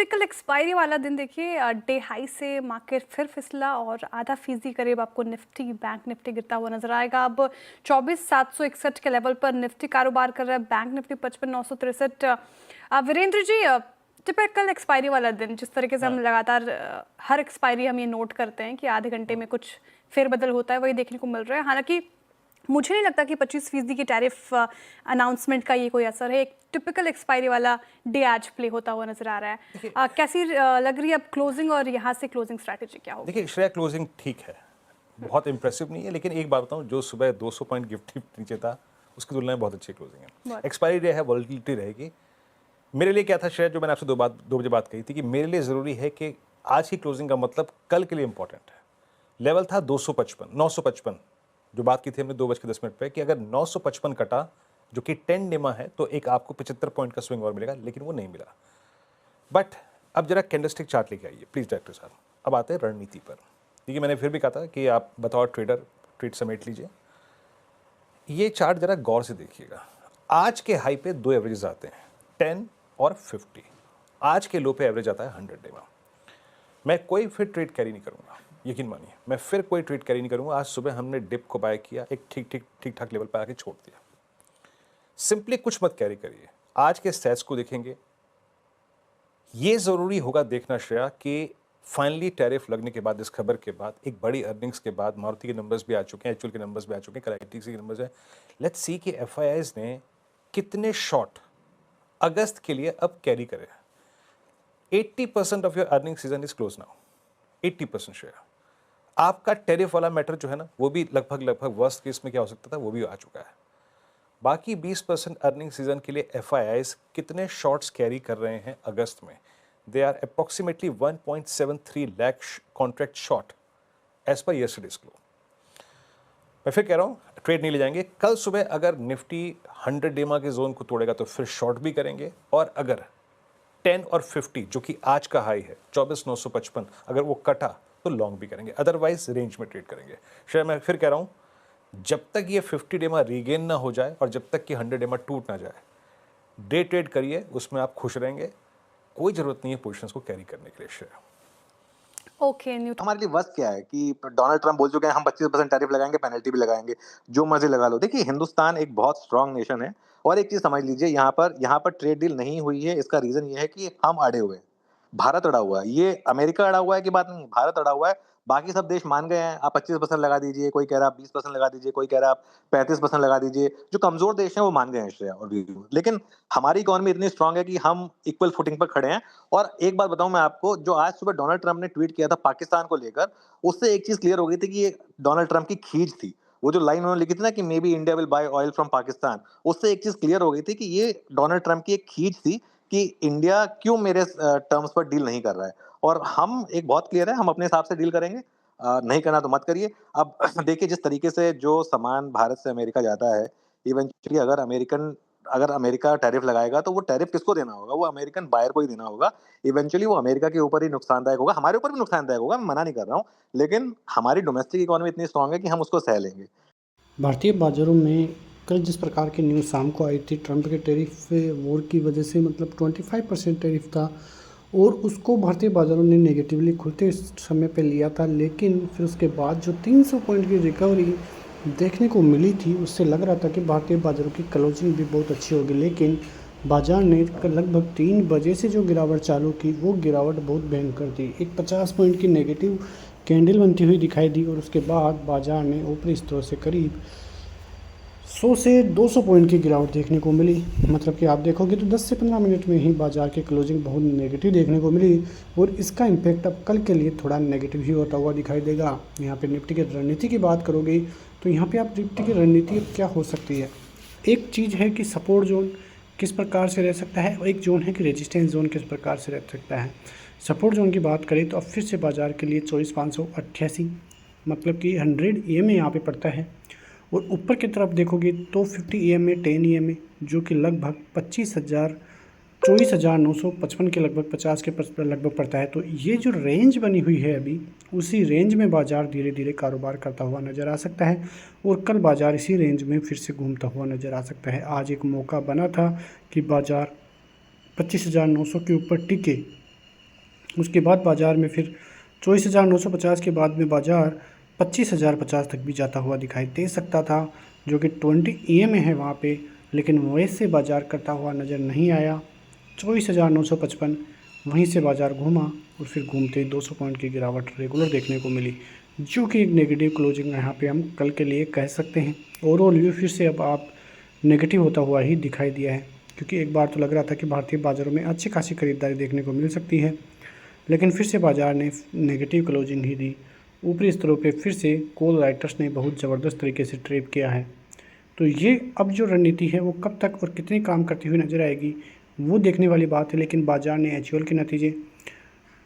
Typical expiry वाला दिन देखिए, डे हाई से मार्केट फिर फिसला और आधा फीसदी करीब आपको निफ्टी बैंक निफ्टी गिरता हुआ नजर आएगा। अब 24,761 के लेवल पर निफ्टी कारोबार कर रहा है, bank Nifty 55,963। Virendra ji, typical expiry वाला दिन जिस तरीके से हम हाँ, लगातार हर एक्सपायरी हम ये नोट करते हैं कि आधे घंटे में कुछ फेरबदल होता है, वही देखने को मिल रहा है। हालांकि मुझे नहीं लगता कि 25% की टैरिफ अनाउंसमेंट का ये कोई असर है। एक टिपिकल एक्सपायरी वाला डे आज प्ले होता हुआ नजर आ रहा है। देखिए कैसी लग रही है अब क्लोजिंग, और यहाँ से क्लोजिंग स्ट्रैटेजी क्या होगी? देखिए श्रेया, क्लोजिंग ठीक है, बहुत इंप्रेसिव नहीं है, लेकिन एक बात बताऊं, जो सुबह 200 पॉइंट गिफ्ट नीचे था उसकी तुलना में बहुत अच्छी क्लोजिंग है। बहुत एक्सपायरी डे है, वॉलेटिलिटी रहेगी। मेरे लिए क्या था श्रेया, जो मैंने आपसे 2 बजे बात कही थी कि मेरे लिए ज़रूरी है कि आज की क्लोजिंग का मतलब कल के लिए इंपॉर्टेंट है। लेवल था 255 955, जो बात की थी हमने 2:10 पे कि अगर 955 कटा, जो कि 10 डिमा है, तो एक आपको 75 पॉइंट का स्विंग और मिलेगा, लेकिन वो नहीं मिला। बट अब जरा कैंडलस्टिक चार्ट लेके आइए प्लीज़ डायरेक्टर साहब। अब आते हैं रणनीति पर। देखिए, मैंने फिर भी कहा था कि आप बतौर ट्रेडर ट्रेड समेट लीजिए। ये चार्ट जरा गौर से देखिएगा। आज के हाई पे 2 एवरेजेस आते हैं, 10 और 50। आज के लो पे एवरेज आता है 100 डेमा। मैं कोई फिर ट्रेड कैरी नहीं करूंगा, यकीन मानिए, मैं फिर कोई ट्रेड कैरी नहीं करूंगा। आज सुबह हमने डिप को बाय किया, एक ठीक ठाक लेवल पर आके छोड़ दिया। सिंपली कुछ मत कैरी करिए। आज के स्टैट्स को देखेंगे। ये ज़रूरी होगा देखना श्रेया कि फाइनली टैरिफ लगने के बाद, इस खबर के बाद, एक बड़ी अर्निंग्स के बाद, मारुति के नंबर्स भी आ चुके हैं, एचयूएल के नंबर्स भी आ चुके हैं, क्राइटेक्स के नंबर्स हैं। लेट्स सी कि एफआईआईज ने कितने शॉर्ट अगस्त के लिए अब कैरी करे। 80% of your earning season is close now. 80% Shreya. आपका टैरिफ वाला मैटर जो है ना, वो भी लगभग वर्स्ट केस में क्या हो सकता था, वो भी आ चुका है। बाकी 20% अर्निंग सीजन के लिए एफआईआईज कितने शॉर्ट्स कैरी कर रहे हैं अगस्त में? They are approximately 1.73 lakh contract short as पर यस्टरडेज क्लोज। मैं फिर कह रहा हूँ, ट्रेड नहीं ले जाएंगे। कल सुबह अगर निफ्टी 100 डेमा के जोन को तोड़ेगा तो फिर शॉर्ट भी करेंगे, और अगर 10 और 50 जो कि आज का हाई है 24,955, अगर वो कटा तो लॉन्ग भी करेंगे, अदरवाइज रेंज में ट्रेड करेंगे। शायद मैं फिर कह रहा हूँ, जब तक ये 50 डेमा रीगेन ना हो जाए और जब तक कि 100 डेमा टूट ना जाए, डे ट्रेड करिए, उसमें आप खुश रहेंगे। कोई जरूरत नहीं है पोजीशंस को कैरी करने के लिए श्रेया। Okay, new. हमारे लिए बस क्या है कि डोनाल्ड ट्रंप बोल चुके हैं हम 25% टैरिफ लगाएंगे, पेनल्टी भी लगाएंगे, जो मर्जी लगा लो। देखिए, हिंदुस्तान एक बहुत स्ट्रांग नेशन है, और एक चीज समझ लीजिए, यहाँ पर ट्रेड डील नहीं हुई है। इसका रीजन ये है कि हम अड़े हुए हैं, भारत अड़ा हुआ है। ये अमेरिका अड़ा हुआ है की बात नहीं है, भारत अड़ा हुआ है। बाकी सब देश मान गए हैं, आप 25% लगा दीजिए, कोई कह रहा आप 20% लगा दीजिए, कोई कह रहा आप 35% लगा दीजिए। जो कमजोर देश हैं वो मान गए हैं श्रेया और वीरू। लेकिन हमारी इकोनॉमी इतनी स्ट्रांग है कि हम इक्वल फुटिंग पर खड़े हैं। और एक बात बताऊं मैं आपको, जो आज सुबह डोनाल्ड ट्रंप ने ट्वीट किया था पाकिस्तान को लेकर, उससे एक चीज क्लियर हो गई थी कि ये डोनाल्ड ट्रंप की खींच थी। वो जो लाइन उन्होंने लिखी थी ना कि may be India will buy oil from Pakistan, उससे एक चीज क्लियर हो गई थी कि ये डोनाल्ड ट्रंप की एक खींच थी कि इंडिया क्यों मेरे टर्म्स पर डील नहीं कर रहा है। और हम एक बहुत क्लियर है, हम अपने हिसाब से डील करेंगे। नहीं करना तो मत करिए। अब देखिए, जिस तरीके से जो सामान भारत से अमेरिका जाता है, इवेंचुअली अगर अमेरिका टैरिफ लगाएगा तो वो टैरिफ किसको देना होगा? वो अमेरिकन बायर को ही देना होगा। इवेंचुअली वो अमेरिका के ऊपर ही नुकसानदायक होगा, हमारे ऊपर भी नुकसानदायक होगा, मैं मना नहीं कर रहा हूँ। लेकिन हमारी डोमेस्टिक इकोनॉमी इतनी स्ट्रांग है कि हम उसको सह लेंगे। भारतीय बाज़ारों में कल जिस प्रकार की न्यूज़ शाम को आई थी, ट्रंप के टैरिफ वॉर की वजह से मतलब 25% टैरिफ था, और उसको भारतीय बाज़ारों ने नेगेटिवली खुलते समय पे लिया था। लेकिन फिर उसके बाद जो 300 पॉइंट की रिकवरी देखने को मिली थी, उससे लग रहा था कि भारतीय बाज़ारों की क्लोजिंग भी बहुत अच्छी होगी। लेकिन बाज़ार ने लगभग 3 बजे से जो गिरावट चालू की, वो गिरावट बहुत भयंकर थी। एक 50 पॉइंट की नेगेटिव कैंडल बनती हुई दिखाई दी, और उसके बाद बाज़ार ने ऊपरी स्तर से करीब 100 से 200 पॉइंट की गिरावट देखने को मिली। मतलब कि आप देखोगे तो 10 से 15 मिनट में ही बाज़ार की क्लोजिंग बहुत नेगेटिव देखने को मिली, और इसका इम्पैक्ट अब कल के लिए थोड़ा नेगेटिव ही होता हुआ दिखाई देगा। यहाँ पे निफ्टी की रणनीति की बात करोगे तो यहाँ पे आप निफ्टी की रणनीति अब क्या हो सकती है? एक चीज़ है कि सपोर्ट जोन किस प्रकार से रह सकता है, और एक जोन है कि रेजिस्टेंस जोन किस प्रकार से रह सकता है। सपोर्ट जोन की बात करें तो अब फिर से बाज़ार के लिए 24,588 मतलब कि 100 EMA यहाँ पे पड़ता है, और ऊपर की तरफ देखोगे तो 50 EMA 10 EMA जो कि लगभग 24,955 के लगभग 50 के लगभग पड़ता है। तो ये जो रेंज बनी हुई है अभी, उसी रेंज में बाज़ार धीरे धीरे कारोबार करता हुआ नज़र आ सकता है, और कल बाज़ार इसी रेंज में फिर से घूमता हुआ नज़र आ सकता है। आज एक मौका बना था कि बाज़ार 25,900 के ऊपर टिके, उसके बाद बाज़ार में फिर 24,950 के बाद में बाज़ार 25,050 तक भी जाता हुआ दिखाई दे सकता था, जो कि 20 EMA है वहाँ पे, लेकिन वैसे बाज़ार करता हुआ नज़र नहीं आया। 24,955 वहीं से बाज़ार घूमा और फिर घूमते 200 पॉइंट की गिरावट रेगुलर देखने को मिली, जो कि एक नेगेटिव क्लोजिंग यहाँ पे हम कल के लिए कह सकते हैं। ओवरऑल व्यू फिर से अब आप नेगेटिव होता हुआ ही दिखाई दिया है, क्योंकि एक बार तो लग रहा था कि भारतीय बाज़ारों में अच्छी खासी खरीदारी देखने को मिल सकती है, लेकिन फिर से बाज़ार ने नेगेटिव क्लोजिंग ही दी। ऊपरी स्तरों पे फिर से कॉल राइटर्स ने बहुत ज़बरदस्त तरीके से ट्रेप किया है। तो ये अब जो रणनीति है वो कब तक और कितनी काम करती हुई नज़र आएगी वो देखने वाली बात है, लेकिन बाज़ार ने HUL के नतीजे,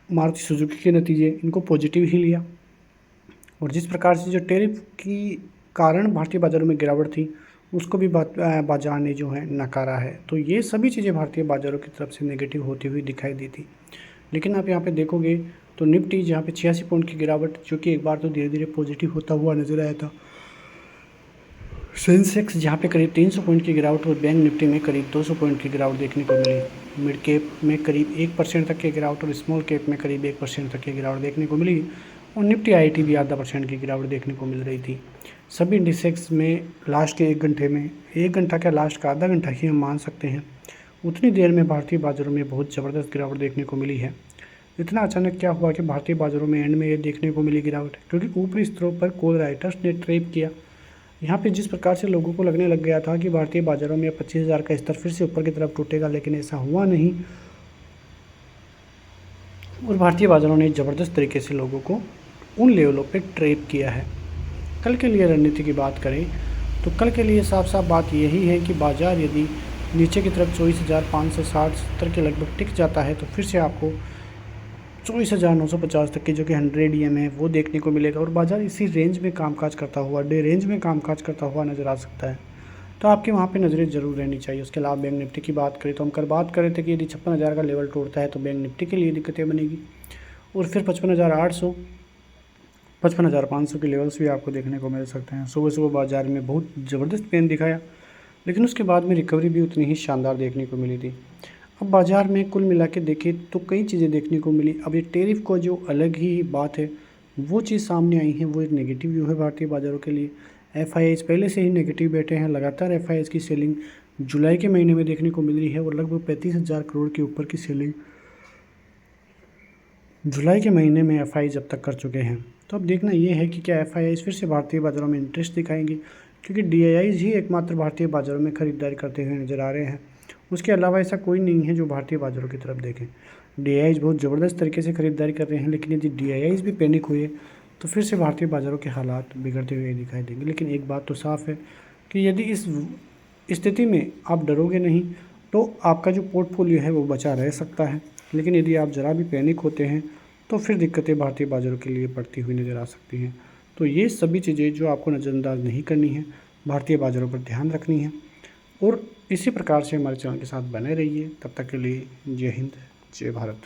मारुति सुजुकी के नतीजे, इनको पॉजिटिव ही लिया। और जिस प्रकार से जो टैरिफ की कारण भारतीय बाज़ारों में गिरावट थी उसको भी बाज़ार ने जो है नकारा है। तो ये सभी चीज़ें भारतीय बाज़ारों की तरफ से नेगेटिव होती हुई दिखाई दी थी। लेकिन आप यहाँ पे देखोगे तो निफ्टी जहाँ पे 86 पॉइंट की गिरावट, जो कि एक बार तो धीरे धीरे पॉजिटिव होता हुआ नज़र आया था। सेंसेक्स जहाँ पे करीब 300 पॉइंट की गिरावट और बैंक निफ्टी में करीब 200 पॉइंट की गिरावट देखने को मिली। मिड कैप में करीब 1% तक की गिरावट और स्मॉल कैप में करीब 1% तक की गिरावट देखने को मिली, और निफ्टी IIT भी आधा % की गिरावट देखने को मिल रही थी। सभी इंडिसेक्स में लास्ट के 1 घंटे में, 1 घंटा क्या लास्ट का आधा घंटा ही हम मान सकते हैं, उतनी देर में भारतीय बाज़ारों में बहुत ज़बरदस्त गिरावट देखने को मिली है। इतना अचानक क्या हुआ कि भारतीय बाज़ारों में एंड में ये देखने को मिली गिरावट, क्योंकि ऊपरी स्तरों पर कॉल राइटर्स ने ट्रेप किया। यहाँ पे जिस प्रकार से लोगों को लगने लग गया था कि भारतीय बाज़ारों में 25,000 का स्तर फिर से ऊपर की तरफ टूटेगा, लेकिन ऐसा हुआ नहीं, और भारतीय बाज़ारों ने ज़बरदस्त तरीके से लोगों को उन लेवलों पे ट्रेप किया है। कल के लिए रणनीति की बात करें तो कल के लिए साफ साफ बात यही है कि बाज़ार यदि नीचे की तरफ 24,560-70 के लगभग टिक जाता है तो फिर से आपको 24,950 तक की जो कि 100 EM है वो देखने को मिलेगा, और बाज़ार इसी रेंज में कामकाज करता हुआ, डे रेंज में कामकाज करता हुआ नज़र आ सकता है। तो आपके वहाँ पे नज़रें ज़रूर रहनी चाहिए। उसके अलावा बैंक निफ्टी की बात करें तो हम कल बात कर रहे थे कि यदि 56,000 का लेवल तोड़ता है तो बैंक निफ्टी के लिए दिक्कतें बनेगी, और फिर 55,800, 55,500 के लेवल्स भी आपको देखने को मिल सकते हैं। सुबह सुबह बाज़ार में बहुत ज़बरदस्त पेन दिखाया, लेकिन उसके बाद में रिकवरी भी उतनी ही शानदार देखने को मिली थी। अब बाज़ार में कुल मिला के देखें तो कई चीज़ें देखने को मिली। अब ये टैरिफ को जो अलग ही बात है वो चीज़ सामने आई है, वो एक नेगेटिव व्यू है भारतीय बाज़ारों के लिए। FIIs पहले से ही नेगेटिव बैठे हैं, लगातार FIIs की सेलिंग जुलाई के महीने में देखने को मिल रही है, और लगभग 35,000 करोड़ के ऊपर की सेलिंग जुलाई के महीने में FIIs अब तक कर चुके हैं। तो अब देखना ये है कि क्या FIIs फिर से भारतीय बाज़ारों में इंटरेस्ट दिखाएंगे, क्योंकि DIIs ही एकमात्र भारतीय बाज़ारों में खरीदारी करते हुए नज़र आ रहे हैं। उसके अलावा ऐसा कोई नहीं है जो भारतीय बाज़ारों की तरफ देखें। DIIs बहुत ज़बरदस्त तरीके से खरीदारी कर रहे हैं, लेकिन यदि DIIs भी पैनिक हुए तो फिर से भारतीय बाज़ारों के हालात बिगड़ते हुए दिखाई देंगे। लेकिन एक बात तो साफ़ है कि यदि इस स्थिति में आप डरोगे नहीं तो आपका जो पोर्टफोलियो है वो बचा रह सकता है, लेकिन यदि आप ज़रा भी पैनिक होते हैं तो फिर दिक्कतें भारतीय बाज़ारों के लिए बढ़ती हुई नज़र आ सकती हैं। तो ये सभी चीज़ें जो आपको नज़रअंदाज नहीं करनी है, भारतीय बाज़ारों पर ध्यान रखनी है, और इसी प्रकार से हमारे चैनल के साथ बने रहिए। तब तक के लिए जय हिंद, जय भारत।